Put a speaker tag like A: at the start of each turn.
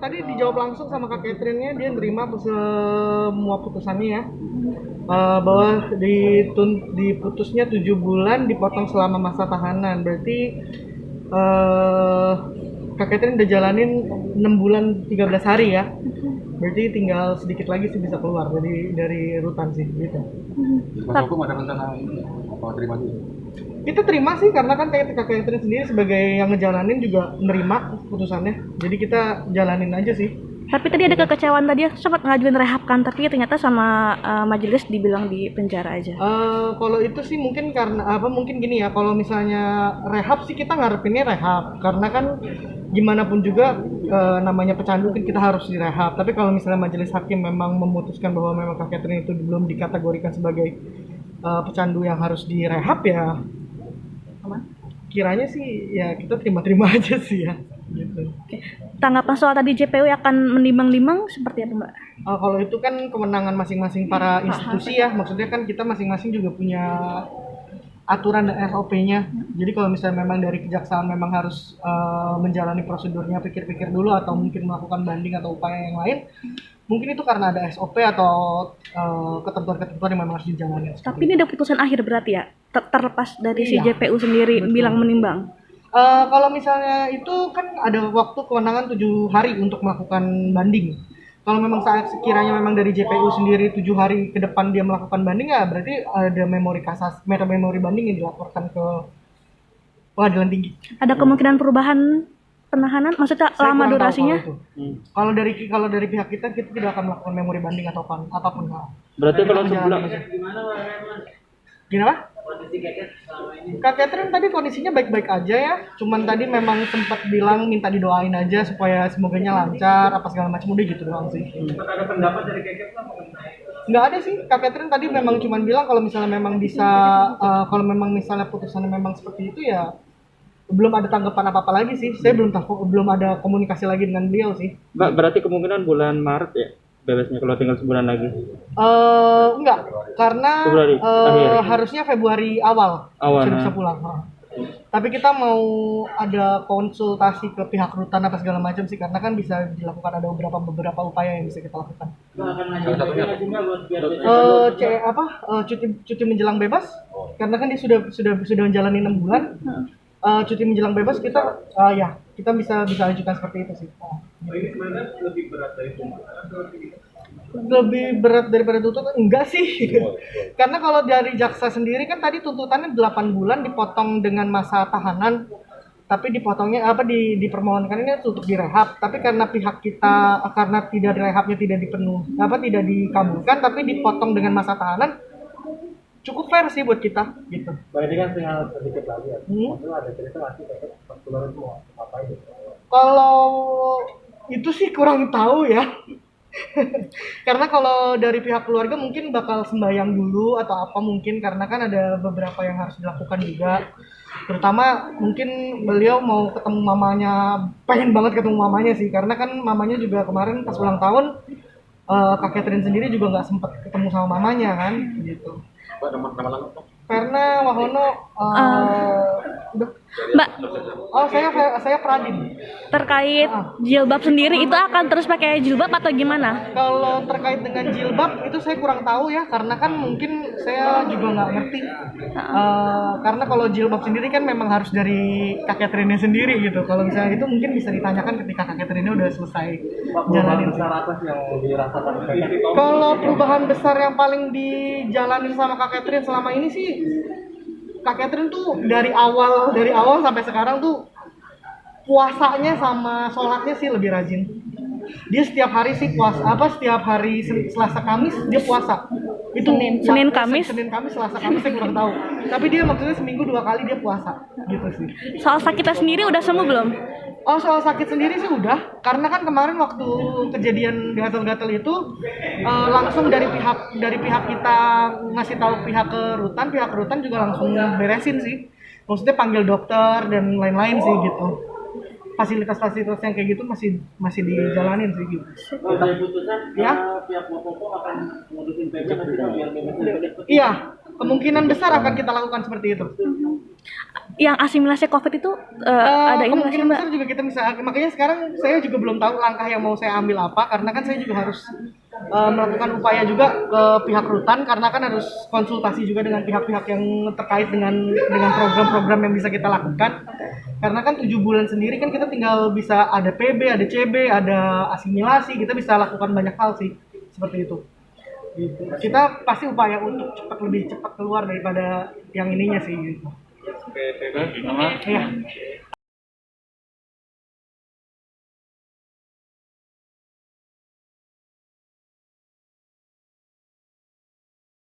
A: Tadi dijawab langsung sama Kak Catherine-nya, dia nerima semua putusannya ya. Bahwa diputusnya 7 bulan dipotong selama masa tahanan. Berarti Kak Catherine udah jalanin 6 bulan 13 hari ya. Berarti tinggal sedikit lagi sih bisa keluar dari rutan sih gitu.
B: Kuasa hukum ada rencana ini apa terima dulu?
A: Kita terima sih karena kan Kak Catherine sendiri sebagai yang ngejalanin juga nerima putusannya. Jadi kita jalanin aja sih.
C: Tapi tadi ada kekecewaan tadi ya, sempat ngajuin rehab kan, tapi ternyata sama majelis dibilang di penjara aja.
A: Kalau itu sih mungkin karena mungkin gini ya, kalau misalnya rehab sih kita ngarepinnya rehab karena kan gimana pun juga namanya pecandu kan kita harus direhab. Tapi kalau misalnya majelis hakim memang memutuskan bahwa memang Kak Catherine itu belum dikategorikan sebagai pecandu yang harus direhab ya, kiranya sih ya kita terima-terima aja sih ya. Gitu.
C: Tanggapan soal tadi JPU akan menimbang-nimbang seperti apa, Mbak?
A: Kalau itu kan kewenangan masing-masing para institusi ya, maksudnya kan kita masing-masing juga punya aturan dan SOP-nya. Jadi kalau misalnya memang dari kejaksaan memang harus menjalani prosedurnya, pikir-pikir dulu atau mungkin melakukan banding atau upaya yang lain, mungkin itu karena ada SOP atau ketentuan-ketentuan yang memang harus dijalani.
C: Tapi ini udah putusan akhir berarti ya, terlepas dari si
A: Iya,
C: JPU sendiri
A: betul.
C: bilang menimbang.
A: Kalau misalnya itu kan ada waktu kewenangan 7 hari untuk melakukan banding. Kalau memang saat sekiranya memang dari JPU sendiri 7 hari ke depan dia melakukan banding ya berarti ada memori banding yang dilaporkan ke pengadilan tinggi.
C: Ada kemungkinan perubahan penahanan, maksudnya
A: Saya
C: lama
A: kurang tahu
C: durasinya?
A: kalau itu. Kalau dari pihak kita tidak akan melakukan memori banding atau apapun.
D: Berarti kalau
A: Kita
D: sebulan
A: menjalani aja. Gimana? Kak Catherine tadi kondisinya baik-baik aja ya, cuman tadi memang sempat bilang minta didoain aja supaya semoganya lancar, apa segala macam udah gitu doang sih.
B: Ada pendapat dari Catherine apa?
A: Nggak ada sih, Kak Catherine tadi memang cuman bilang kalau misalnya memang bisa, kalau memang misalnya putusannya memang seperti itu ya belum ada tanggapan apa-apa lagi sih. Saya belum ada komunikasi lagi dengan beliau sih.
D: Mbak, berarti kemungkinan bulan Maret ya bebasnya kalau tinggal sebulan lagi.
A: Enggak, karena
D: Februari akhir.
A: harusnya Februari awal
D: Awal,
A: sudah
D: nah.
A: bisa pulang. Tapi kita mau ada konsultasi ke pihak rutan apa segala macam sih karena kan bisa dilakukan ada beberapa upaya yang bisa kita lakukan.
B: Salah satunya
A: Cuti menjelang bebas karena kan dia sudah menjalani 6 bulan. Cuti menjelang bebas kita kita bisa ajukan seperti itu sih.
B: ini sebenarnya lebih berat dari tuntutan atau
A: Lebih berat daripada tuntutan enggak sih. Karena kalau dari jaksa sendiri kan tadi tuntutannya 8 bulan dipotong dengan masa tahanan. Tapi dipotongnya dipermohonkan ini untuk direhab. Tapi karena pihak kita karena tidak direhabnya tidak dikabulkan tapi dipotong dengan masa tahanan cukup fair sih buat kita gitu.
B: berarti kan tinggal sedikit lagi ya.
A: Hmm.
B: Maksudnya ada cerita masih pas keluar itu mau ngapain gitu.
A: Kalau itu sih kurang tahu ya. Karena kalau dari pihak keluarga mungkin bakal sembahyang dulu atau apa mungkin karena kan ada beberapa yang harus dilakukan juga. Terutama mungkin beliau mau ketemu mamanya, pengen banget ketemu mamanya sih karena kan mamanya juga kemarin pas ulang tahun Kak Catherine sendiri juga nggak sempat ketemu sama mamanya kan gitu.
B: Pak nama lengkap.
A: Karena Wahono udah.
C: Mbak,
A: Saya Pradin.
C: terkait jilbab sendiri itu akan terus pakai jilbab atau gimana?
A: Kalau terkait dengan jilbab itu saya kurang tahu ya karena kan mungkin saya juga nggak ngerti. Karena kalau jilbab sendiri kan memang harus dari Kak Catherine sendiri gitu. Kalau misalnya itu mungkin bisa ditanyakan ketika Kak Catherine udah selesai jalanin.
B: Apa sih yang dirasakan?
A: Kalau perubahan besar yang paling dijalanin sama Kak Catherine selama ini sih Kak Catherine tuh dari awal sampai sekarang tuh puasanya sama sholatnya sih lebih rajin. Dia setiap hari sih setiap hari Selasa Kamis dia puasa. Itu
C: Senin Kamis
A: Selasa Kamis saya kurang tahu. Tapi dia maksudnya seminggu 2 kali dia puasa gitu sih.
C: soal sakitnya sendiri udah sembuh belum?
A: Soal sakit sendiri sih udah, karena kan kemarin waktu kejadian gatal-gatal itu langsung dari pihak kita ngasih tahu pihak rutan juga langsung beresin sih. Maksudnya panggil dokter dan lain-lain sih gitu. Fasilitas-fasilitas yang kayak gitu masih dijalanin sih gitu.
B: Dari putusan
A: Ya.
B: pihak Popo akan memutusin PJ nanti biar bebas.
A: Iya, kemungkinan besar akan kita lakukan seperti itu.
C: yang asimilasi COVID itu ada ini nggak sih
A: kemungkinan
C: Mbak?
A: besar juga kita bisa, makanya sekarang saya juga belum tahu langkah yang mau saya ambil apa, karena kan saya juga harus melakukan upaya juga ke pihak rutan, karena kan harus konsultasi juga dengan pihak-pihak yang terkait dengan program-program yang bisa kita lakukan. Karena kan 7 bulan sendiri kan kita tinggal bisa ada PB, ada CB, ada asimilasi, kita bisa lakukan banyak hal sih seperti itu. Gitu. Kita pasti upaya untuk lebih cepat keluar daripada yang ininya sih gitu.
D: Oke, nama
A: Iya.